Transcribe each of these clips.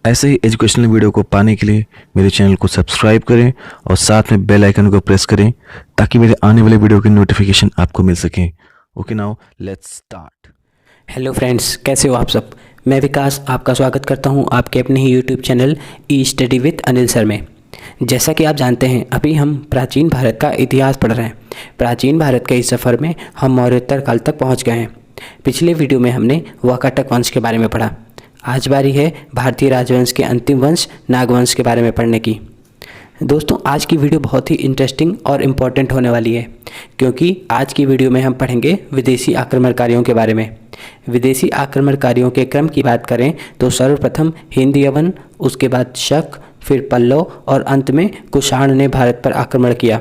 ऐसे ही educational video को पाने के लिए मेरे चैनल को सब्सक्राइब करें और साथ में बेल आइकन को प्रेस करें ताकि मेरे आने वाले वीडियो की नोटिफिकेशन आपको मिल सके। Okay, now let's start. Hello friends, कैसे हो आप सब। मैं विकास आपका स्वागत करता हूं आपके अपने ही YouTube channel e study with Anil sir में। जैसा कि आप जानते हैं, अभी हम प्राचीन भारत का इतिहास पढ़ रहे हैं। प्राचीन भारत के इस सफ़र में हम मौर्योत्तर काल तक पहुंच गए हैं। पिछले वीडियो में हमने वाकाटक वंश के बारे में पढ़ा। आज बारी है भारतीय राजवंश के अंतिम वंश नागवंश के बारे में पढ़ने की। दोस्तों, आज की वीडियो बहुत ही इंटरेस्टिंग और इम्पॉर्टेंट होने वाली है, क्योंकि आज की वीडियो में हम पढ़ेंगे विदेशी आक्रमणकारियों के बारे में। विदेशी आक्रमणकारियों के क्रम की बात करें तो सर्वप्रथम हिंद यवन, उसके बाद शक, फिर पल्लव और अंत में कुषाण ने भारत पर आक्रमण किया।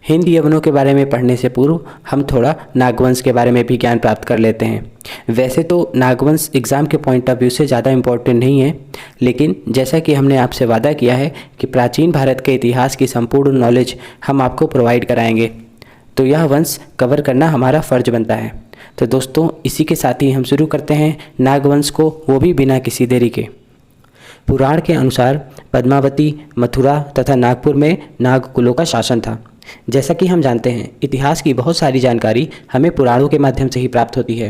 हिंद यवनों के बारे में पढ़ने से पूर्व हम थोड़ा नागवंश के बारे में भी ज्ञान प्राप्त कर लेते हैं। वैसे तो नागवंश एग्ज़ाम के पॉइंट ऑफ व्यू से ज़्यादा इम्पोर्टेंट नहीं है, लेकिन जैसा कि हमने आपसे वादा किया है कि प्राचीन भारत के इतिहास की संपूर्ण नॉलेज हम आपको प्रोवाइड कराएंगे, तो यह वंश कवर करना हमारा फ़र्ज बनता है। तो दोस्तों, इसी के साथ ही हम शुरू करते हैं नागवंश को, वो भी बिना किसी देरी के। पुराण के अनुसार पद्मावती, मथुरा तथा नागपुर में नागकुलों का शासन था। जैसा कि हम जानते हैं, इतिहास की बहुत सारी जानकारी हमें पुराणों के माध्यम से ही प्राप्त होती है,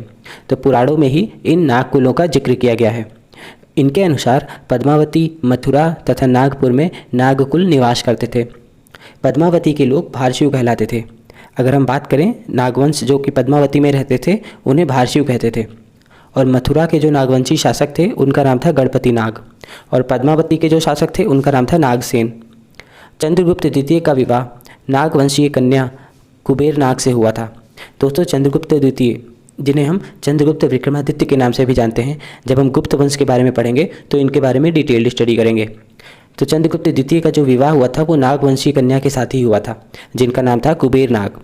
तो पुराणों में ही इन नागकुलों का जिक्र किया गया है। इनके अनुसार पद्मावती, मथुरा तथा नागपुर में नागकुल निवास करते थे। पद्मावती के लोग भारशिव कहलाते थे। अगर हम बात करें, नागवंश जो कि पद्मावती में रहते थे उन्हें भारशिव कहते थे, और मथुरा के जो नागवंशी शासक थे उनका नाम था गणपति नाग, और पद्मावती के जो शासक थे उनका नाम था नागसेन। चंद्रगुप्त द्वितीय का विवाह नागवंशीय कन्या कुबेर नाग से हुआ था। दोस्तों, चंद्रगुप्त द्वितीय, जिन्हें हम चंद्रगुप्त विक्रमादित्य के नाम से भी जानते हैं, जब हम गुप्त वंश के बारे में पढ़ेंगे तो इनके बारे में डिटेल्ड स्टडी करेंगे। तो चंद्रगुप्त द्वितीय का जो विवाह हुआ था वो नागवंशीय कन्या के साथ ही हुआ था, जिनका नाम था कुबेर नाग।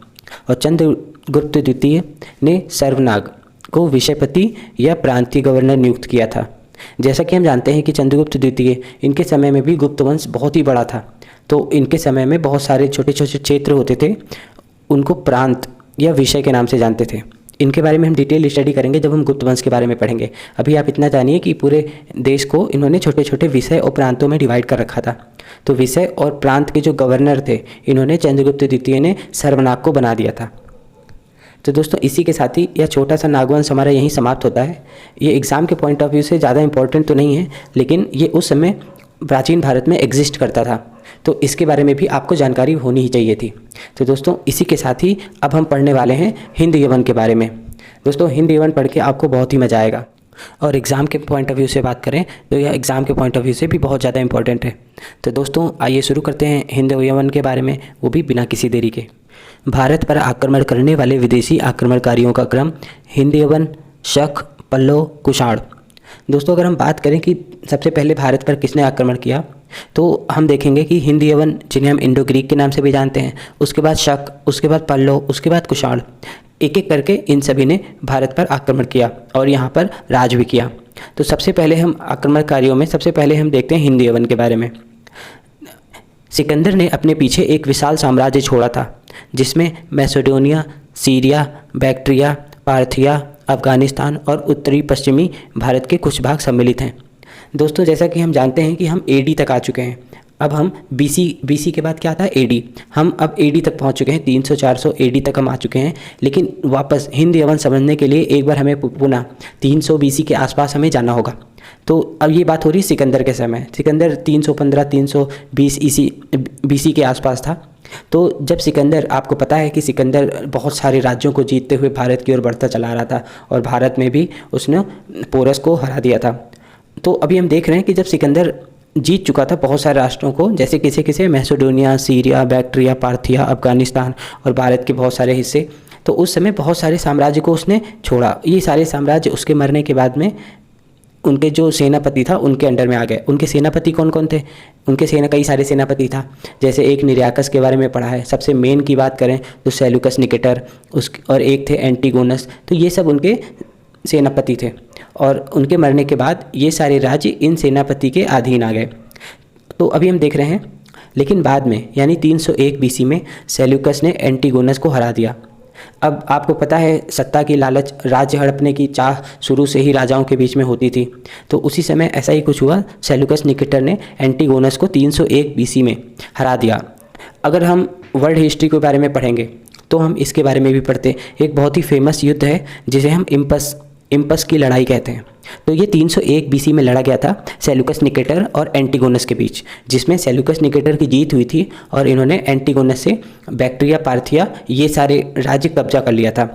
और चंद्रगुप्त द्वितीय ने सर्वनाग को विषयपति या प्रांतीय गवर्नर नियुक्त किया था। जैसा कि हम जानते हैं कि चंद्रगुप्त द्वितीय, इनके समय में भी गुप्त वंश बहुत ही बड़ा था, तो इनके समय में बहुत सारे छोटे छोटे क्षेत्र होते थे, उनको प्रांत या विषय के नाम से जानते थे। इनके बारे में हम डिटेल स्टडी करेंगे जब हम गुप्त वंश के बारे में पढ़ेंगे। अभी आप इतना जानिए कि पूरे देश को इन्होंने छोटे छोटे विषय और प्रांतों में डिवाइड कर रखा था। तो विषय और प्रांत के जो गवर्नर थे, इन्होंने चंद्रगुप्त द्वितीय ने सर्वनाग को बना दिया था। तो दोस्तों, इसी के साथ ही यह छोटा सा नागवंश हमारा यहीं समाप्त होता है। ये एग्ज़ाम के पॉइंट ऑफ व्यू से ज़्यादा इंपॉर्टेंट तो नहीं है, लेकिन ये उस समय प्राचीन भारत में एग्जिस्ट करता था, तो इसके बारे में भी आपको जानकारी होनी ही चाहिए थी। तो दोस्तों, इसी के साथ ही अब हम पढ़ने वाले हैं हिंद यवन के बारे में। दोस्तों, हिंद यवन पढ़ के आपको बहुत ही मज़ा आएगा, और एग्ज़ाम के पॉइंट ऑफ व्यू से बात करें तो यह एग्ज़ाम के पॉइंट ऑफ व्यू से भी बहुत ज़्यादा इंपॉर्टेंट है। तो दोस्तों, आइए शुरू करते हैं हिंद यवन के बारे में, वो भी बिना किसी देरी के। भारत पर आक्रमण करने वाले विदेशी आक्रमणकारियों का क्रम हिंद यवन, शक, पल्लव, कुषाण। दोस्तों, अगर हम बात करें कि सबसे पहले भारत पर किसने आक्रमण किया, तो हम देखेंगे कि हिंद यवन, जिन्हें हम इंडो ग्रीक के नाम से भी जानते हैं, उसके बाद शक, उसके बाद पल्लव, उसके बाद कुषाण, एक एक करके इन सभी ने भारत पर आक्रमण किया और यहाँ पर राज भी किया। तो सबसे पहले हम आक्रमणकारियों में सबसे पहले हम देखते हैं हिंद यवन के बारे में। सिकंदर ने अपने पीछे एक विशाल साम्राज्य छोड़ा था, जिसमें Macedonia, Syria, Bactria, Parthia, Afghanistan और उत्तरी पश्चिमी भारत के कुछ भाग सम्मिलित हैं। दोस्तों, जैसा कि हम जानते हैं कि हम एडी तक आ चुके हैं। अब हम बीसी के बाद क्या था, एडी। हम अब एडी तक पहुंच चुके हैं, 300-400 एडी तक हम आ चुके हैं। लेकिन वापस हिंद यवन समझने के लिए एक बार हमें पुनः 300 बीसी के आसपास हमें जाना होगा। तो अब ये बात हो रही सिकंदर के समय। सिकंदर 315-320 बीसी के आसपास था। तो जब सिकंदर, आपको पता है कि सिकंदर बहुत सारे राज्यों को जीतते हुए भारत की ओर बढ़ता चला रहा था, और भारत में भी उसने पोरस को हरा दिया था। तो अभी हम देख रहे हैं कि जब सिकंदर जीत चुका था बहुत सारे राष्ट्रों को, जैसे किसे Macedonia, Syria, Bactria, Parthia, Afghanistan और भारत के बहुत सारे हिस्से, तो उस समय बहुत सारे साम्राज्य को उसने छोड़ा। ये सारे साम्राज्य उसके मरने के बाद में उनके जो सेनापति था उनके अंडर में आ गए। उनके सेनापति कौन कौन थे, उनके कई सारे सेनापति था। जैसे एक निरयाकस के बारे में पढ़ा है, सबसे मेन की बात करें तो सेल्यूकस निकेटर, और एक थे एंटीगोनस। तो ये सब उनके सेनापति थे, और उनके मरने के बाद ये सारे राज्य इन सेनापति के अधीन आ गए। तो अभी हम देख रहे हैं, लेकिन बाद में यानी 301 बीसी में सेल्यूकस ने एंटीगोनस को हरा दिया। अब आपको पता है सत्ता की लालच, राज्य हड़पने की चाह शुरू से ही राजाओं के बीच में होती थी। तो उसी समय ऐसा ही कुछ हुआ, सेल्यूकस निकेटर ने एंटीगोनस को 301 बीसी में हरा दिया। अगर हम वर्ल्ड हिस्ट्री के बारे में पढ़ेंगे तो हम इसके बारे में भी पढ़ते। एक बहुत ही फेमस युद्ध है जिसे हम इम्पस की लड़ाई कहते हैं। तो ये 301 बीसी में लड़ा गया था सेल्यूकस निकेटर और एंटीगोनस के बीच, जिसमें सेल्यूकस निकेटर की जीत हुई थी और इन्होंने एंटीगोनस से बैक्ट्रिया, पार्थिया ये सारे राज्य कब्जा कर लिया था।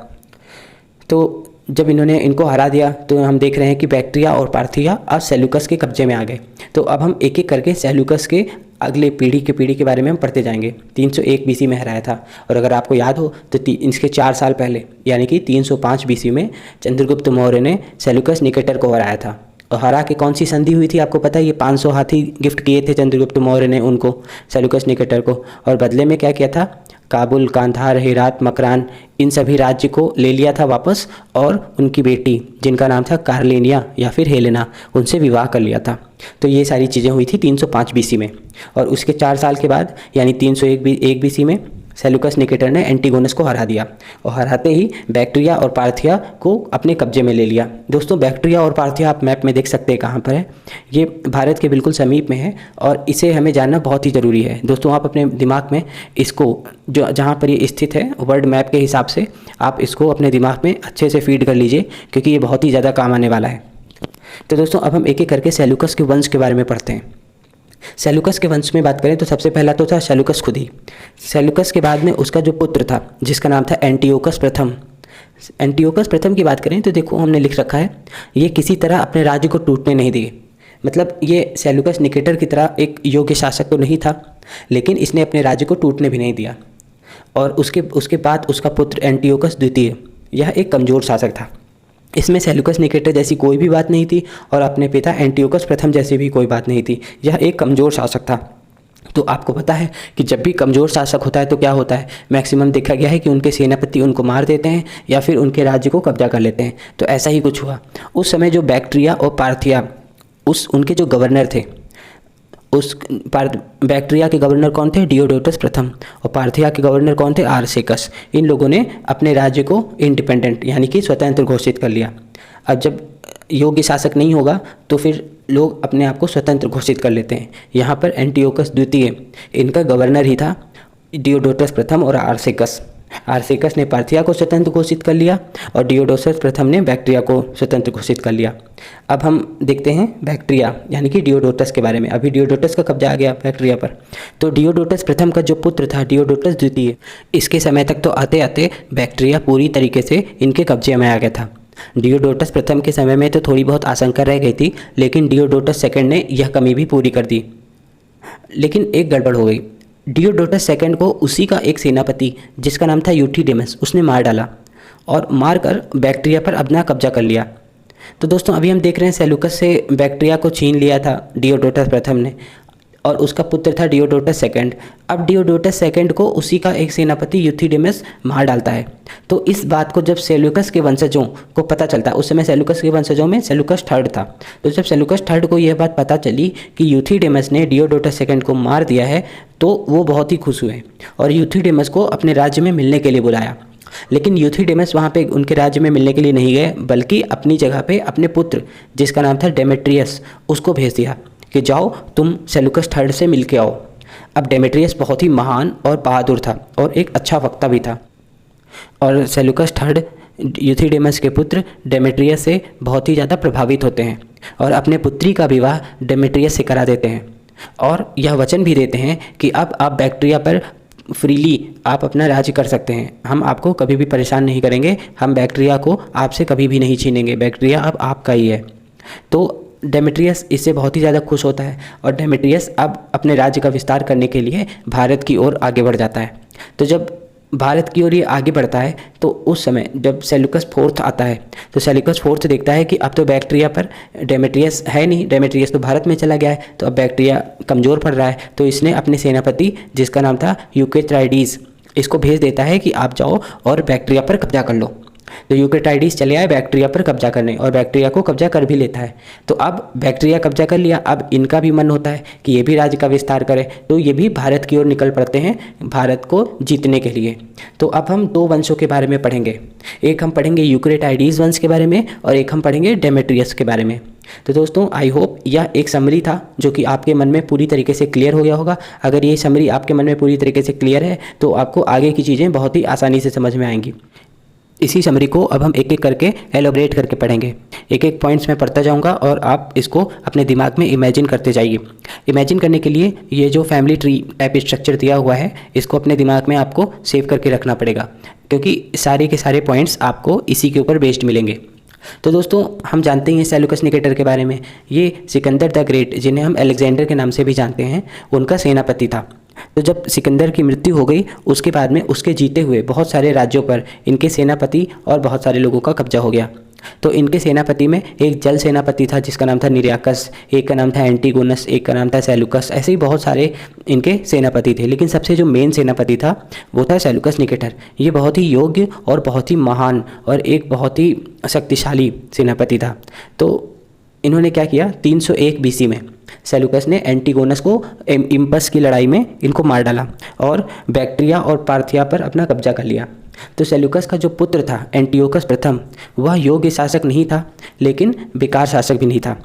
तो जब इन्होंने इनको हरा दिया तो हम देख रहे हैं कि बैक्ट्रिया और पार्थिया अब सेल्यूकस के कब्जे में आ गए। तो अब हम एक एक करके सेल्यूकस के अगले पीढ़ी के बारे में हम पढ़ते जाएंगे। 301 बीसी में हराया था, और अगर आपको याद हो तो इसके 4 साल पहले यानी कि 305 बीसी में चंद्रगुप्त मौर्य ने सेल्यूकस निकेटर को हराया था। और हरा के कौन सी संधि हुई थी आपको पता है? ये 500 हाथी गिफ्ट किए थे चंद्रगुप्त मौर्य ने उनको, सेल्यूकस निकेटर को, और बदले में क्या किया था? काबुल, कांधार, हेरात, मकरान इन सभी राज्य को ले लिया था वापस, और उनकी बेटी जिनका नाम था कार्लिनिया या फिर हेलेना, उनसे विवाह कर लिया था। तो ये सारी चीज़ें हुई थी 305 बीसी में। और उसके 4 साल के बाद यानी 301 बीसी में सेल्यूकस निकेटर ने एंटीगोनस को हरा दिया, और हराते ही बैक्ट्रिया और पार्थिया को अपने कब्जे में ले लिया। दोस्तों, बैक्ट्रिया और पार्थिया आप मैप में देख सकते हैं कहाँ पर है। ये भारत के बिल्कुल समीप में है और इसे हमें जानना बहुत ही ज़रूरी है। दोस्तों, आप अपने दिमाग में इसको, जो जहाँ पर ये स्थित है वर्ल्ड मैप के हिसाब से, आप इसको अपने दिमाग में अच्छे से फीड कर लीजिए, क्योंकि ये बहुत ही ज़्यादा काम आने वाला है। तो दोस्तों, अब हम एक एक करके सेल्यूकस के वंश के बारे में पढ़ते हैं। सेल्यूकस के वंश में बात करें तो सबसे पहला तो था सेल्यूकस खुद ही। सेल्यूकस के बाद में उसका जो पुत्र था जिसका नाम था एंटियोकस प्रथम। एंटियोकस प्रथम की बात करें तो देखो हमने लिख रखा है, ये किसी तरह अपने राज्य को टूटने नहीं दिए। मतलब ये सेल्यूकस निकेटर की तरह एक योग्य शासक तो नहीं था, लेकिन इसने अपने राज्य को टूटने भी नहीं दिया। और उसके बाद उसका पुत्र एंटियोकस द्वितीय, यह एक कमज़ोर शासक था। इसमें सेल्यूकस निकेटर जैसी कोई भी बात नहीं थी और अपने पिता एंटियोकस प्रथम जैसी भी कोई बात नहीं थी। यह एक कमज़ोर शासक था। तो आपको पता है कि जब भी कमज़ोर शासक होता है तो क्या होता है? मैक्सिमम देखा गया है कि उनके सेनापति उनको मार देते हैं या फिर उनके राज्य को कब्जा कर लेते हैं। तो ऐसा ही कुछ हुआ। उस समय जो बैक्ट्रिया और पार्थिया उनके जो गवर्नर थे, बैक्ट्रिया के गवर्नर कौन थे? डियोडोटस प्रथम। और पार्थिया के गवर्नर कौन थे? आर्सेकस। इन लोगों ने अपने राज्य को इंडिपेंडेंट यानी कि स्वतंत्र घोषित कर लिया। अब जब योग्य शासक नहीं होगा तो फिर लोग अपने आप को स्वतंत्र घोषित कर लेते हैं। यहाँ पर एंटियोकस द्वितीय इनका गवर्नर ही था, डियोडोटस प्रथम और आर्सेकस। आर्सेकस ने पार्थिया को स्वतंत्र घोषित कर लिया और डियोडोटस प्रथम ने बैक्ट्रिया को स्वतंत्र घोषित कर लिया। अब हम देखते हैं बैक्ट्रिया यानी कि डियोडोटस के बारे में। अभी डियोडोटस का कब्जा आ गया बैक्ट्रिया पर। तो डियोडोटस प्रथम का जो पुत्र था डियोडोटस द्वितीय, इसके समय तक तो आते आते बैक्ट्रिया पूरी तरीके से इनके कब्जे में आ गया था। डियोडोटस प्रथम के समय में तो थोड़ी बहुत आशंका रह गई थी, लेकिन डियोडोटस सेकंड ने यह कमी भी पूरी कर दी। लेकिन एक गड़बड़ हो गई। डियोडोटस सेकंड को उसी का एक सेनापति जिसका नाम था यूथिडेमस, उसने मार डाला और मारकर बैक्ट्रिया पर अपना कब्जा कर लिया। तो दोस्तों, अभी हम देख रहे हैं सेल्यूकस से बैक्ट्रिया को छीन लिया था डियोडोटस प्रथम ने, और उसका पुत्र था डियोडोटस सेकंड। अब डियोडोटस सेकंड को उसी का एक सेनापति यूथिडेमस मार डालता है। तो इस बात को जब सेल्यूकस के वंशजों को पता चलता, उस समय सेल्यूकस के वंशजों में सेल्यूकस थर्ड था, तो जब सेल्यूकस थर्ड को यह बात पता चली कि यूथिडेमस ने डियोडोटस सेकंड को मार दिया है, तो वो बहुत ही खुश हुए और यूथिडेमस को अपने राज्य में मिलने के लिए बुलाया। लेकिन यूथिडेमस वहाँ पे उनके राज्य में मिलने के लिए नहीं गए, बल्कि अपनी जगह पे अपने पुत्र जिसका नाम था डेमेट्रियस उसको भेज दिया कि जाओ तुम सेल्यूकस थर्ड से मिल के आओ। अब डेमेट्रियस बहुत ही महान और बहादुर था और एक अच्छा वक्ता भी था, और सेल्यूकस थर्ड यूथिडेमस के पुत्र डेमेट्रियस से बहुत ही ज़्यादा प्रभावित होते हैं और अपने पुत्री का विवाह डेमेट्रियस से करा देते हैं, और यह वचन भी देते हैं कि अब आप बैक्ट्रिया पर फ्रीली आप अपना राज्य कर सकते हैं, हम आपको कभी भी परेशान नहीं करेंगे, हम बैक्ट्रिया को आपसे कभी भी नहीं छीनेंगे, बैक्ट्रिया अब आपका ही है। तो डेमेट्रियस इससे बहुत ही ज़्यादा खुश होता है और डेमेट्रियस अब अपने राज्य का विस्तार करने के लिए भारत की ओर आगे बढ़ जाता है। तो जब भारत की ओर ये आगे बढ़ता है तो उस समय जब सेल्यूकस फोर्थ आता है तो सेल्यूकस फोर्थ देखता है कि अब तो बैक्ट्रिया पर डेमेट्रियस है नहीं, डेमेट्रियस तो भारत में चला गया है, तो अब बैक्ट्रिया कमज़ोर पड़ रहा है। तो इसने अपने सेनापति जिसका नाम था यूकेथ्राइडीज, इसको भेज देता है कि आप जाओ और बैक्ट्रिया पर कब्जा कर लो। तो यूक्रेटाइडिस चले आए बैक्टीरिया पर कब्जा करने और बैक्टीरिया को कब्जा कर भी लेता है। तो अब बैक्टीरिया कब्जा कर लिया, अब इनका भी मन होता है कि ये भी राज्य का विस्तार करे, तो ये भी भारत की ओर निकल पड़ते हैं भारत को जीतने के लिए। तो अब हम दो वंशों के बारे में पढ़ेंगे, एक हम पढ़ेंगे यूक्रेटाइडिस वंश के बारे में और एक हम पढ़ेंगे डेमेट्रियस के बारे में। तो दोस्तों आई होप यह एक समरी था जो कि आपके मन में पूरी तरीके से क्लियर हो गया होगा। अगर ये समरी आपके मन में पूरी तरीके से क्लियर है तो आपको आगे की चीज़ें बहुत ही आसानी से समझ में आएंगी। इसी समरी को अब हम एक एक करके एलोबरेट करके पढ़ेंगे, एक एक पॉइंट्स में पढ़ता जाऊंगा और आप इसको अपने दिमाग में इमेजिन करते जाइए। इमेजिन करने के लिए ये जो फैमिली ट्री टाइप स्ट्रक्चर दिया हुआ है इसको अपने दिमाग में आपको सेव करके रखना पड़ेगा, क्योंकि सारे के सारे पॉइंट्स आपको इसी के ऊपर बेस्ड मिलेंगे। तो दोस्तों हम जानते हैं सेल्यूकस निकेटर के बारे में। ये सिकंदर द ग्रेट, जिन्हें हम अलेक्जेंडर के नाम से भी जानते हैं, उनका सेनापति था। तो जब सिकंदर की मृत्यु हो गई उसके बाद में उसके जीते हुए बहुत सारे राज्यों पर इनके सेनापति और बहुत सारे लोगों का कब्जा हो गया। तो इनके सेनापति में एक जल सेनापति था जिसका नाम था निरियाकस, एक का नाम था एंटीगोनस, एक का नाम था सेल्यूकस, ऐसे ही बहुत सारे इनके सेनापति थे। लेकिन सबसे जो मेन सेनापति था वो था सेल्यूकस निकेटर। ये बहुत ही योग्य और बहुत ही महान और एक बहुत ही शक्तिशाली सेनापति था। तो इन्होंने क्या किया, 301 BC में सेल्यूकस ने एंटीगोनस को इम्पस की लड़ाई में इनको मार डाला और बैक्ट्रिया और पार्थिया पर अपना कब्जा कर लिया। तो सेल्यूकस का जो पुत्र था एंटियोकस प्रथम, वह योग्य शासक नहीं था लेकिन बेकार शासक भी नहीं था।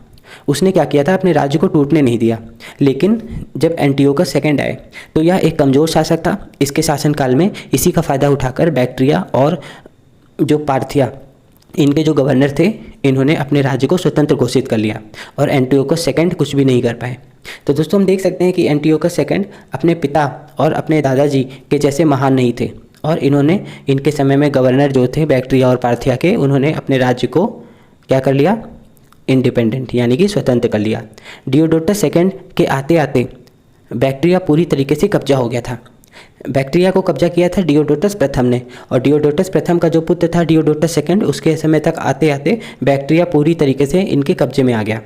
उसने क्या किया था, अपने राज्य को टूटने नहीं दिया। लेकिन जब एंटियोकस सेकंड आए तो यह एक कमज़ोर शासक था। इसके शासनकाल में इसी का फ़ायदा उठाकर बैक्ट्रिया और जो पार्थिया, इनके जो गवर्नर थे, इन्होंने अपने राज्य को स्वतंत्र घोषित कर लिया और एंटियोकस सेकंड कुछ भी नहीं कर पाए। तो दोस्तों हम देख सकते हैं कि एंटियोकस सेकंड अपने पिता और अपने दादाजी के जैसे महान नहीं थे और इन्होंने इनके समय में गवर्नर जो थे बैक्ट्रिया और पार्थिया के, उन्होंने अपने राज्य को क्या कर लिया, इंडिपेंडेंट यानी कि स्वतंत्र कर लिया। डियोडोटस सेकंड के आते आते बैक्ट्रिया पूरी तरीके से कब्जा हो गया था। बैक्ट्रिया को कब्जा किया था डियोडोटस प्रथम ने और डियोडोटस प्रथम का जो पुत्र था डियोडोटस सेकंड, उसके समय तक आते आते बैक्ट्रिया पूरी तरीके से इनके कब्जे में आ गया।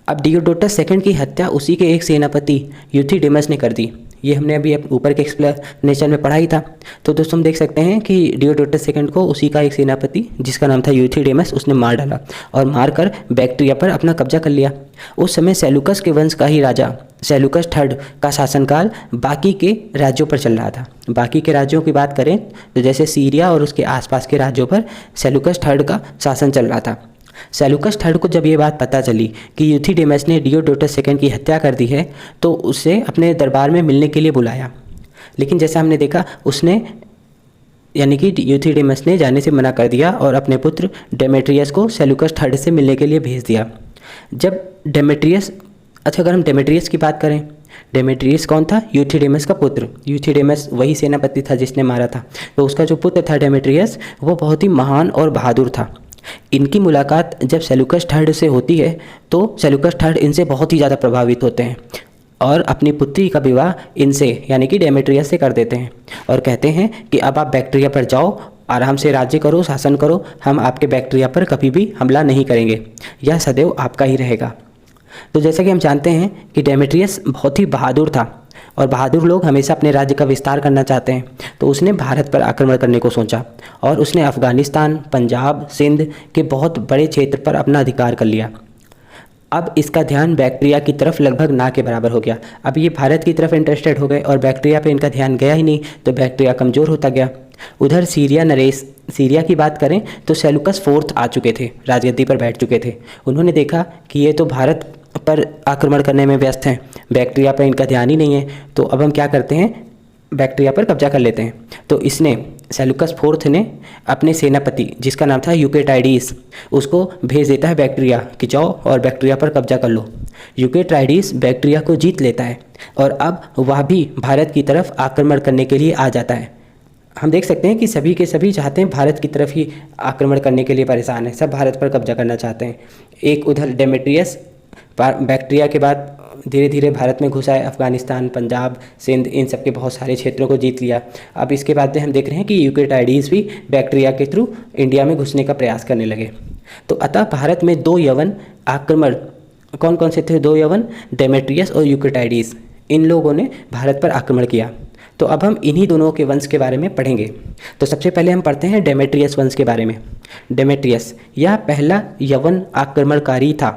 अब डियोडोटस सेकंड की हत्या उसी के एक सेनापति यूथिडेमस ने कर दी। ये हमने अभी ऊपर के एक्सप्लेनेशन में पढ़ा ही था। तो दोस्तों हम देख सकते हैं कि डियोडोटस सेकंड को उसी का एक सेनापति जिसका नाम था यूथिडेमस, उसने मार डाला और मारकर बैक्ट्रिया पर अपना कब्जा कर लिया। उस समय सेल्यूकस के वंश का ही राजा सेल्यूकस थर्ड का शासनकाल बाकी के राज्यों पर चल रहा था। बाकी के राज्यों की बात करें तो जैसे सीरिया और उसके आसपास के राज्यों पर सेल्यूकस थर्ड का शासन चल रहा था। सेल्यूकस थर्ड को जब ये बात पता चली कि यूथिडेमस ने डियोडोटस सेकंड की हत्या कर दी है तो उसे अपने दरबार में मिलने के लिए बुलाया। लेकिन जैसा हमने देखा उसने यानी कि यूथिडेमस ने जाने से मना कर दिया और अपने पुत्र डेमेट्रियस को सेल्यूकस थर्ड से मिलने के लिए भेज दिया। जब डेमेट्रियस, अच्छा अगर हम डेमेट्रियस की बात करें, डेमेट्रियस कौन था, यूथिडेमस का पुत्र। यूथिडेमस वही सेनापति था जिसने मारा था। तो उसका जो पुत्र था डेमेट्रियस, वो बहुत ही महान और बहादुर था। इनकी मुलाकात जब सेल्यूकस थर्ड से होती है तो सेल्यूकस थर्ड इनसे बहुत ही ज़्यादा प्रभावित होते हैं और अपनी पुत्री का विवाह इनसे यानी कि डेमेट्रियस से कर देते हैं और कहते हैं कि अब आप बैक्ट्रिया पर जाओ, आराम से राज्य करो, शासन करो, हम आपके बैक्ट्रिया पर कभी भी हमला नहीं करेंगे, यह सदैव आपका ही रहेगा। तो जैसा कि हम जानते हैं कि डेमेट्रियस बहुत ही बहादुर था और बहादुर लोग हमेशा अपने राज्य का विस्तार करना चाहते हैं। तो उसने भारत पर आक्रमण करने को सोचा और उसने अफ़गानिस्तान, पंजाब, सिंध के बहुत बड़े क्षेत्र पर अपना अधिकार कर लिया। अब इसका ध्यान बैक्ट्रिया की तरफ लगभग ना के बराबर हो गया। अब ये भारत की तरफ इंटरेस्टेड हो गए और बैक्ट्रिया पे इनका ध्यान गया ही नहीं, तो बैक्ट्रिया कमज़ोर होता गया। उधर सीरिया की बात करें तो सेल्यूकस फोर्थ आ चुके थे, राजगद्दी पर बैठ चुके थे। उन्होंने देखा कि ये तो भारत पर आक्रमण करने में व्यस्त हैं, बैक्ट्रिया पर इनका ध्यान ही नहीं है, तो अब हम क्या करते हैं, बैक्ट्रिया पर कब्जा कर लेते हैं। तो इसने सेल्यूकस फोर्थ ने अपने सेनापति जिसका नाम था यूक्रेटाइडिस, उसको भेज देता है बैक्ट्रिया कि जाओ और बैक्ट्रिया पर कब्जा कर लो। यूक्रेटाइडिस बैक्ट्रिया को जीत लेता है और अब वह भी भारत की तरफ आक्रमण करने के लिए आ जाता है। हम देख सकते हैं कि सभी के सभी चाहते हैं भारत की तरफ ही आक्रमण करने के लिए परेशान है, सब भारत पर कब्जा करना चाहते हैं। एक उधर डेमेट्रियस बैक्ट्रिया के बाद धीरे धीरे भारत में घुसा है, अफगानिस्तान, पंजाब, सिंध, इन सब के बहुत सारे क्षेत्रों को जीत लिया। अब इसके बाद हम देख रहे हैं कि यूक्रेटाइडिस भी बैक्ट्रिया के थ्रू इंडिया में घुसने का प्रयास करने लगे। तो अतः भारत में दो यवन आक्रमण, कौन कौन से थे दो यवन, डेमेट्रियस और यूक्रेटाइडिस, इन लोगों ने भारत पर आक्रमण किया। तो अब हम इन्हीं दोनों के वंश के बारे में पढ़ेंगे। तो सबसे पहले हम पढ़ते हैं डेमेट्रियस वंश के बारे में। डेमेट्रियस यह पहला यवन आक्रमणकारी था।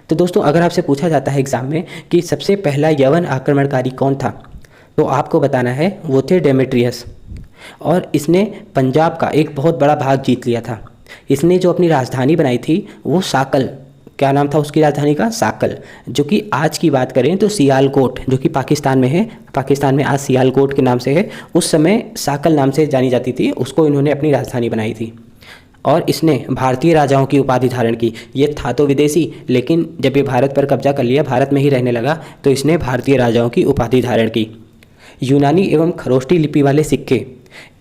तो दोस्तों अगर आपसे पूछा जाता है एग्जाम में कि सबसे पहला यवन आक्रमणकारी कौन था, तो आपको बताना है वो थे डेमेट्रियस। और इसने पंजाब का एक बहुत बड़ा भाग जीत लिया था। इसने जो अपनी राजधानी बनाई थी वो साकल, क्या नाम था उसकी राजधानी का? साकल, जो कि आज की बात करें तो सियालकोट, जो कि पाकिस्तान में है। पाकिस्तान में आज सियालकोट के नाम से है, उस समय साकल नाम से जानी जाती थी। उसको इन्होंने अपनी राजधानी बनाई थी। और इसने भारतीय राजाओं की उपाधि धारण की। ये था तो विदेशी, लेकिन जब ये भारत पर कब्जा कर लिया, भारत में ही रहने लगा, तो इसने भारतीय राजाओं की उपाधि धारण की। यूनानी एवं खरोष्टी लिपि वाले सिक्के,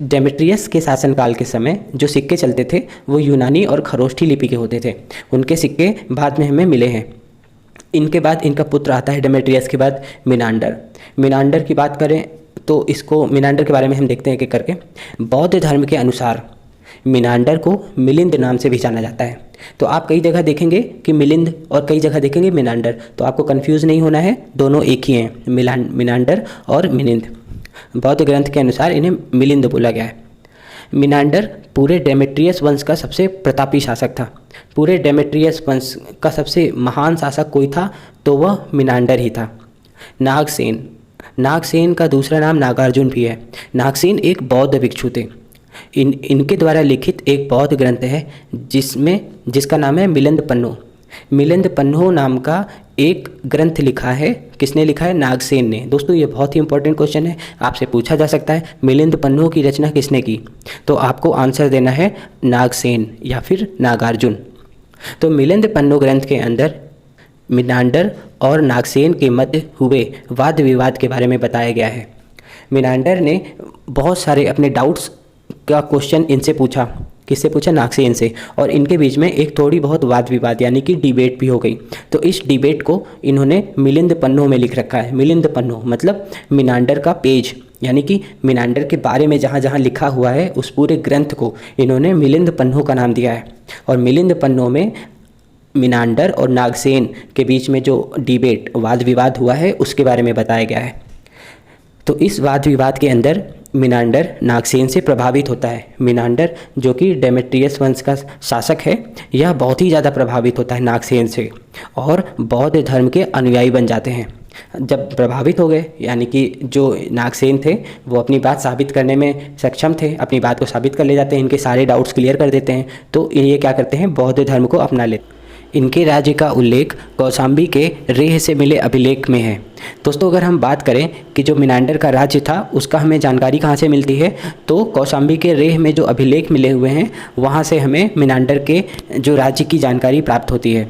डेमेट्रियस के शासनकाल के समय जो सिक्के चलते थे वो यूनानी और खरोष्टी लिपि के होते थे। उनके सिक्के बाद में हमें मिले हैं। इनके बाद इनका पुत्र आता है डेमेट्रियस के बाद मिनांडर। मिनांडर की बात करें तो इसको, मिनांडर के बारे में हम देखते हैं कि करके बौद्ध धर्म के अनुसार मिनांडर को मिलिंद नाम से भी जाना जाता है। तो आप कई जगह देखेंगे कि मिलिंद और कई जगह देखेंगे मिनांडर, तो आपको कंफ्यूज नहीं होना है, दोनों एक ही हैं, मिनांडर और मिलिंद। बौद्ध ग्रंथ के अनुसार इन्हें मिलिंद बोला गया है। मिनांडर पूरे डेमेट्रियस वंश का सबसे प्रतापी शासक था। पूरे डेमेट्रियस वंश का सबसे महान शासक कोई था तो वह मिनांडर ही था। नागसेन, नागसेन का दूसरा नाम नागार्जुन भी है। नागसेन एक बौद्ध भिक्षु थे। इनके द्वारा लिखित एक बौद्ध ग्रंथ है जिसका नाम है मिलिंद पन्नो। मिलिंद पन्नो नाम का एक ग्रंथ लिखा है। किसने लिखा है? नागसेन ने। दोस्तों ये बहुत ही इंपॉर्टेंट क्वेश्चन है, आपसे पूछा जा सकता है मिलिंद पन्नो की रचना किसने की, तो आपको आंसर देना है नागसेन या फिर नागार्जुन। तो मिलिंद पन्नो ग्रंथ के अंदर मिनांडर और नागसेन के मध्य हुए वाद विवाद के बारे में बताया गया है। मिनांडर ने बहुत सारे अपने डाउट्स का क्वेश्चन इनसे पूछा। किससे पूछा? नागसेन से। और इनके बीच में एक थोड़ी बहुत वाद विवाद यानी कि डिबेट भी हो गई। तो इस डिबेट को इन्होंने मिलिंद पन्नो में लिख रखा है। मिलिंद पन्नो मतलब मिनांडर का पेज, यानी कि मिनांडर के बारे में जहाँ जहाँ लिखा हुआ है उस पूरे ग्रंथ को इन्होंने मिलिंद पन्नो का नाम दिया है। और मिलिंद पन्नो में मिनांडर और नागसेन के बीच में जो डिबेट, वाद विवाद हुआ है उसके बारे में बताया गया है। तो इस वाद विवाद के अंदर मिनांडर नागसेन से प्रभावित होता है। मिनांडर जो कि डेमेट्रियस वंश का शासक है, यह बहुत ही ज़्यादा प्रभावित होता है नागसेन से और बौद्ध धर्म के अनुयायी बन जाते हैं। जब प्रभावित हो गए, यानी कि जो नागसेन थे वो अपनी बात साबित करने में सक्षम थे, अपनी बात को साबित कर ले जाते हैं, इनके सारे डाउट्स क्लियर कर देते हैं, तो ये क्या करते हैं? बौद्ध धर्म को अपना लेते हैं। इनके राज्य का उल्लेख कौशाम्बी के रेह से मिले अभिलेख में है। दोस्तों अगर हम बात करें कि जो मिनांडर का राज्य था उसका हमें जानकारी कहाँ से मिलती है, तो कौशाम्बी के रेह में जो अभिलेख मिले हुए हैं वहाँ से हमें मिनांडर के जो राज्य की जानकारी प्राप्त होती है।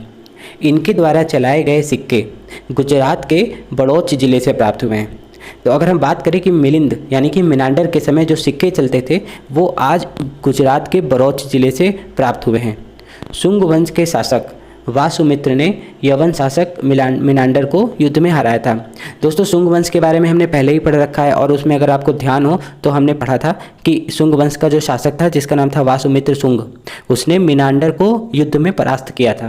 इनके द्वारा चलाए गए सिक्के गुजरात के बड़ौच ज़िले से प्राप्त हुए हैं। तो अगर हम बात करें कि मिलिंद यानी कि मिनांडर के समय जो सिक्के चलते थे वो आज गुजरात के बड़ौच ज़िले से प्राप्त हुए हैं। शुंग वंश के शासक वासुमित्र ने यवन शासक मिनांडर को युद्ध में हराया था। दोस्तों शुंग वंश के बारे में हमने पहले ही पढ़ रखा है और उसमें अगर आपको ध्यान हो तो हमने पढ़ा था कि शुंग वंश का जो शासक था जिसका नाम था वासुमित्र शुंग, उसने मिनांडर को युद्ध में परास्त किया था।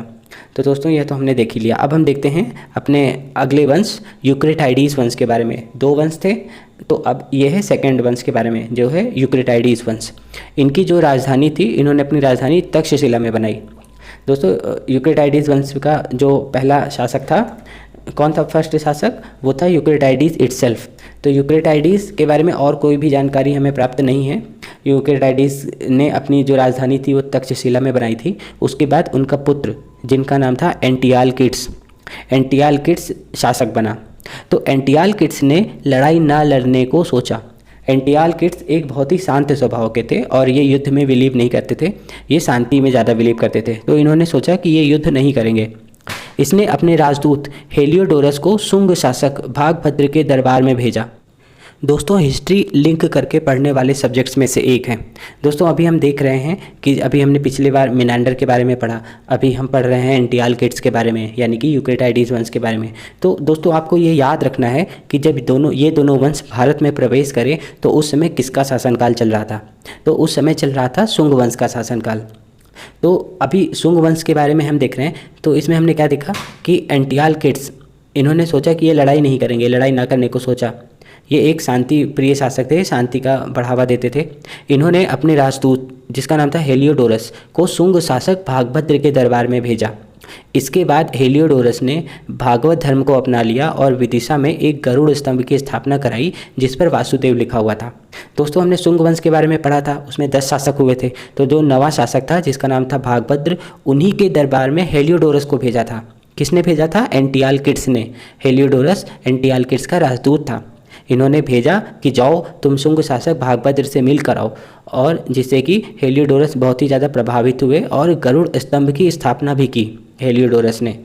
तो दोस्तों यह तो हमने देख ही लिया। अब हम देखते हैं अपने अगले वंश यूक्रेटाइडीज वंश के बारे में। 2 वंश थे, तो अब ये है सेकेंड वंश के बारे में जो है यूक्रेटाइडीज वंश। इनकी जो राजधानी थी, इन्होंने अपनी राजधानी तक्षशिला में बनाई। दोस्तों यूक्रेटाइडीज वंश का जो पहला शासक था, कौन था फर्स्ट शासक? वो था यूक्रेटाइडीज इटसेल्फ। तो यूक्रेटाइडीज के बारे में और कोई भी जानकारी हमें प्राप्त नहीं है। यूक्रेटाइडीज ने अपनी जो राजधानी थी वो तक्षशिला में बनाई थी। उसके बाद उनका पुत्र जिनका नाम था एंटियालकिड्स, एंटियालकिड्स शासक बना। तो एंटियालकिड्स ने लड़ाई ना लड़ने को सोचा। एंटियालकिड्स एक बहुत ही शांत स्वभाव के थे और ये युद्ध में बिलीव नहीं करते थे, ये शांति में ज़्यादा बिलीव करते थे। तो इन्होंने सोचा कि ये युद्ध नहीं करेंगे। इसने अपने राजदूत हेलियोडोरस को शुंग शासक भागभद्र के दरबार में भेजा। दोस्तों हिस्ट्री लिंक करके पढ़ने वाले सब्जेक्ट्स में से एक है। दोस्तों अभी हम देख रहे हैं कि अभी हमने पिछली बार मिनांडर के बारे में पढ़ा, अभी हम पढ़ रहे हैं एंटियालकिड्स के बारे में यानी कि यूक्रेटाइडीज वंश के बारे में। तो दोस्तों आपको ये याद रखना है कि जब ये दोनों वंश भारत में प्रवेश करें तो उस समय किसका शासनकाल चल रहा था? तो उस समय चल रहा था शुंग वंश का शासनकाल। तो अभी शुंग वंश के बारे में हम देख रहे हैं, तो इसमें हमने क्या देखा कि एंटियालकिड्स इन्होंने सोचा कि ये लड़ाई नहीं करेंगे, लड़ाई ना करने को सोचा। ये एक शांति प्रिय शासक थे, शांति का बढ़ावा देते थे। इन्होंने अपने राजदूत जिसका नाम था हेलियोडोरस को शुंग शासक भागभद्र के दरबार में भेजा। इसके बाद हेलियोडोरस ने भागवत धर्म को अपना लिया और विदिशा में एक गरुड़ स्तंभ की स्थापना कराई जिस पर वासुदेव लिखा हुआ था। दोस्तों हमने शुंग वंश के बारे में पढ़ा था, उसमें 10 शासक हुए थे। तो जो नवा शासक था जिसका नाम था भागभद्र, उन्हीं के दरबार में हेलियोडोरस को भेजा था। किसने भेजा था? एंटियालकिड्स ने। हेलियोडोरस एंटियालकिड्स का राजदूत था। इन्होंने भेजा कि जाओ तुम शुंग शासक भागभद्र से मिल कर आओ, और जिससे कि हेलियोडोरस बहुत ही ज़्यादा प्रभावित हुए और गरुड़ स्तंभ की स्थापना भी की हेलियोडोरस ने,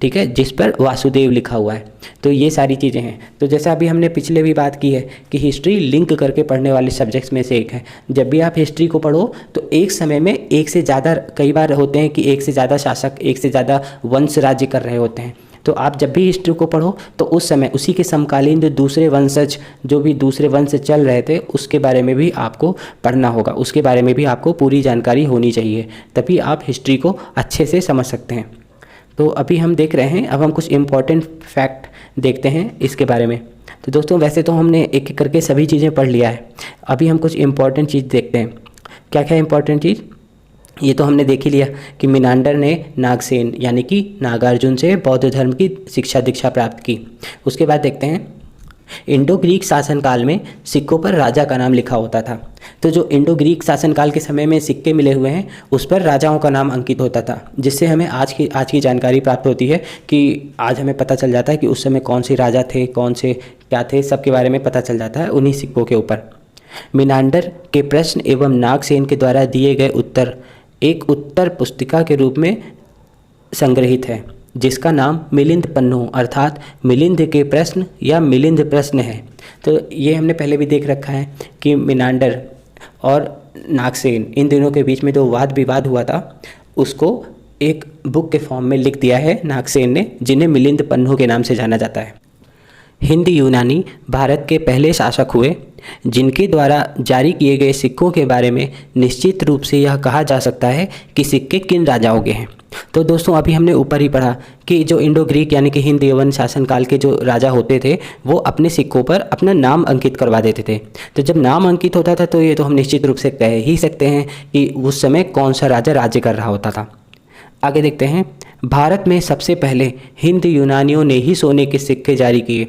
ठीक है, जिस पर वासुदेव लिखा हुआ है। तो ये सारी चीज़ें हैं। तो जैसा अभी हमने पिछले भी बात की है कि हिस्ट्री लिंक करके पढ़ने वाले सब्जेक्ट्स में से एक है। जब भी आप हिस्ट्री को पढ़ो तो एक समय में एक से ज़्यादा, कई बार होते हैं कि एक से ज़्यादा शासक, एक से ज़्यादा वंश राज्य कर रहे होते हैं। तो आप जब भी हिस्ट्री को पढ़ो तो उस समय उसी के समकालीन जो दूसरे वंशज, जो भी दूसरे वंश चल रहे थे, उसके बारे में भी आपको पढ़ना होगा, उसके बारे में भी आपको पूरी जानकारी होनी चाहिए, तभी आप हिस्ट्री को अच्छे से समझ सकते हैं। तो अभी हम देख रहे हैं, अब हम कुछ इम्पॉर्टेंट फैक्ट देखते हैं इसके बारे में। तो दोस्तों वैसे तो हमने एक एक करके सभी चीज़ें पढ़ लिया है, अभी हम कुछ इम्पॉर्टेंट चीज़ देखते हैं। क्या क्या इम्पॉर्टेंट चीज़? ये तो हमने देख ही लिया कि मिनांडर ने नागसेन यानी कि नागार्जुन से बौद्ध धर्म की शिक्षा दीक्षा प्राप्त की। उसके बाद देखते हैं इंडो ग्रीक शासनकाल में सिक्कों पर राजा का नाम लिखा होता था। तो जो इंडो ग्रीक शासनकाल के समय में सिक्के मिले हुए हैं उस पर राजाओं का नाम अंकित होता था, जिससे हमें आज की जानकारी प्राप्त होती है कि आज हमें पता चल जाता है कि उस समय कौन से राजा थे, कौन से क्या थे, सबके बारे में पता चल जाता है उन्हीं सिक्कों के ऊपर। मिनांडर के प्रश्न एवं नागसेन के द्वारा दिए गए उत्तर एक उत्तर पुस्तिका के रूप में संग्रहित है जिसका नाम मिलिंद पन्नो अर्थात मिलिंद के प्रश्न या मिलिंद प्रश्न है। तो ये हमने पहले भी देख रखा है कि मिनांडर और नागसेन इन दोनों के बीच में जो वाद विवाद हुआ था उसको एक बुक के फॉर्म में लिख दिया है नागसेन ने, जिन्हें मिलिंद पन्नो के नाम से जाना जाता है। हिंद यूनानी भारत के पहले शासक हुए जिनके द्वारा जारी किए गए सिक्कों के बारे में निश्चित रूप से यह कहा जा सकता है कि सिक्के किन राजाओं के हैं। तो दोस्तों अभी हमने ऊपर ही पढ़ा कि जो इंडो ग्रीक यानी कि हिंद यवन शासनकाल के जो राजा होते थे वो अपने सिक्कों पर अपना नाम अंकित करवा देते थे। तो जब नाम अंकित होता था तो ये तो हम निश्चित रूप से कह ही सकते हैं कि उस समय कौन सा राजा राज्य कर रहा होता था। आगे देखते हैं, भारत में सबसे पहले हिंद यूनानियों ने ही सोने के सिक्के जारी किए।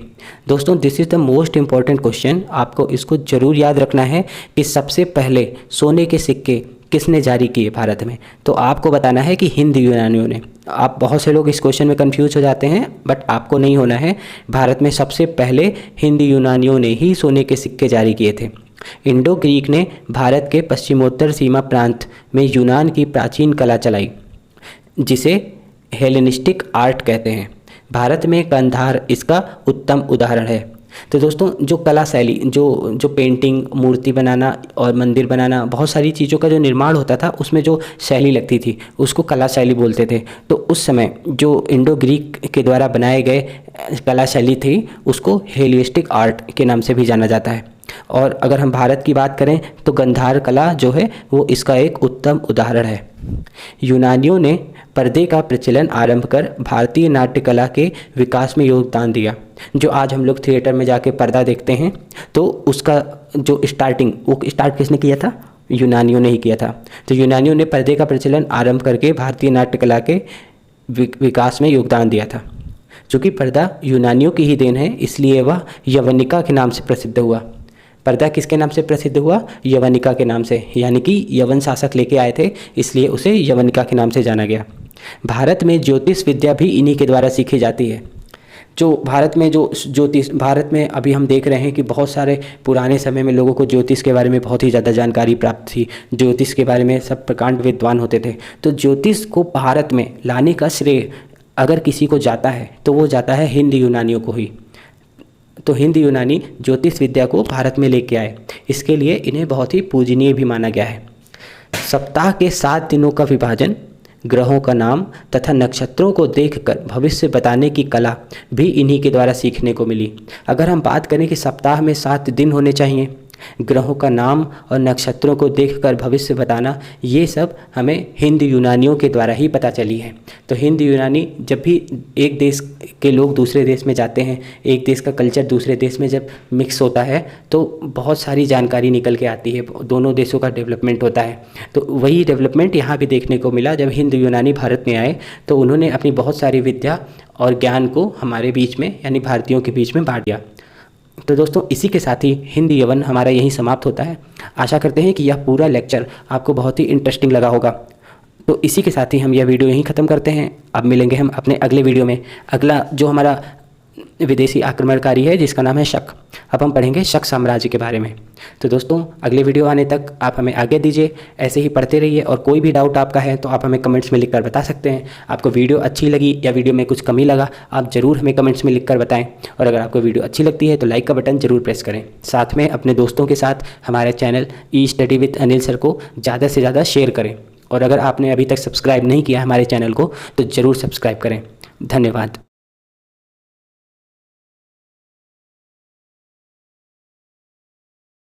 दोस्तों this is the most important question, आपको इसको ज़रूर याद रखना है कि सबसे पहले सोने के सिक्के किसने जारी किए भारत में। तो आपको बताना है कि हिंद यूनानियों ने। आप बहुत से लोग इस क्वेश्चन में कंफ्यूज हो जाते हैं, बट आपको नहीं होना है। भारत में सबसे पहले हिंद यूनानियों ने ही सोने के सिक्के जारी किए थे। इंडो ग्रीक ने भारत के पश्चिमोत्तर सीमा प्रांत में यूनान की प्राचीन कला चलाई जिसे हेलेनिस्टिक आर्ट कहते हैं। भारत में गांधार इसका उत्तम उदाहरण है। तो दोस्तों जो कला शैली, जो पेंटिंग, मूर्ति बनाना और मंदिर बनाना, बहुत सारी चीज़ों का जो निर्माण होता था उसमें जो शैली लगती थी उसको कला शैली बोलते थे। तो उस समय जो इंडो ग्रीक के द्वारा बनाए गए कला शैली थी उसको हेलिस्टिक आर्ट के नाम से भी जाना जाता है। और अगर हम भारत की बात करें तो गांधार कला जो है वो इसका एक उत्तम उदाहरण है। यूनानियों ने पर्दे का प्रचलन आरंभ कर भारतीय नाट्य कला के विकास में योगदान दिया। जो आज हम लोग थिएटर में जाके पर्दा देखते हैं तो उसका जो वो स्टार्ट किसने किया था? यूनानियों ने ही किया था। तो यूनानियों ने पर्दे का प्रचलन आरंभ करके भारतीय नाट्य कला के विकास में योगदान दिया था। चूँकि पर्दा यूनानियों की ही देन है इसलिए वह यवनिका के नाम से प्रसिद्ध हुआ। पर्दा किसके नाम से प्रसिद्ध हुआ? यवनिका के नाम से, यानी कि यवन शासक लेके आए थे इसलिए उसे यवनिका के नाम से जाना गया। भारत में ज्योतिष विद्या भी इन्हीं के द्वारा सीखी जाती है। जो भारत में अभी हम देख रहे हैं कि बहुत सारे पुराने समय में लोगों को ज्योतिष के बारे में बहुत ही ज़्यादा जानकारी प्राप्त थी। ज्योतिष के बारे में सब प्रकांड विद्वान होते थे। तो ज्योतिष को भारत में लाने का श्रेय अगर किसी को जाता है तो वो जाता है हिंद यूनानियों को ही। तो हिंद यूनानी ज्योतिष विद्या को भारत में लेके आए, इसके लिए इन्हें बहुत ही पूजनीय भी माना गया है। सप्ताह के 7 दिनों का विभाजन, ग्रहों का नाम तथा नक्षत्रों को देखकर भविष्य बताने की कला भी इन्हीं के द्वारा सीखने को मिली। अगर हम बात करें कि सप्ताह में 7 दिन होने चाहिए ग्रहों का नाम और नक्षत्रों को देखकर भविष्य बताना, ये सब हमें हिंद यूनानियों के द्वारा ही पता चली है। तो हिंद यूनानी, जब भी एक देश के लोग दूसरे देश में जाते हैं, एक देश का कल्चर दूसरे देश में जब मिक्स होता है तो बहुत सारी जानकारी निकल के आती है, दोनों देशों का डेवलपमेंट होता है। तो वही डेवलपमेंट यहाँ भी देखने को मिला। जब हिंद यूनानी भारत में आए तो उन्होंने अपनी बहुत सारी विद्या और ज्ञान को हमारे बीच में यानी भारतीयों के बीच में बांट दिया। तो दोस्तों, इसी के साथ ही हिंदी यवन हमारा यहीं समाप्त होता है। आशा करते हैं कि यह पूरा लेक्चर आपको बहुत ही इंटरेस्टिंग लगा होगा। तो इसी के साथ ही हम यह वीडियो यहीं ख़त्म करते हैं। अब मिलेंगे हम अपने अगले वीडियो में। अगला जो हमारा विदेशी आक्रमणकारी है जिसका नाम है शक, अब हम पढ़ेंगे शक साम्राज्य के बारे में। तो दोस्तों, अगले वीडियो आने तक आप हमें आज्ञा दीजिए, ऐसे ही पढ़ते रहिए और कोई भी डाउट आपका है तो आप हमें कमेंट्स में लिखकर बता सकते हैं। आपको वीडियो अच्छी लगी या वीडियो में कुछ कमी लगा, आप ज़रूर हमें कमेंट्स में लिखकर बताएं। और अगर आपको वीडियो अच्छी लगती है तो लाइक का बटन ज़रूर प्रेस करें। साथ में अपने दोस्तों के साथ हमारे channel e study with Anil sir को ज़्यादा से ज़्यादा शेयर करें। और अगर आपने अभी तक सब्सक्राइब नहीं किया हमारे चैनल को तो ज़रूर सब्सक्राइब करें। धन्यवाद।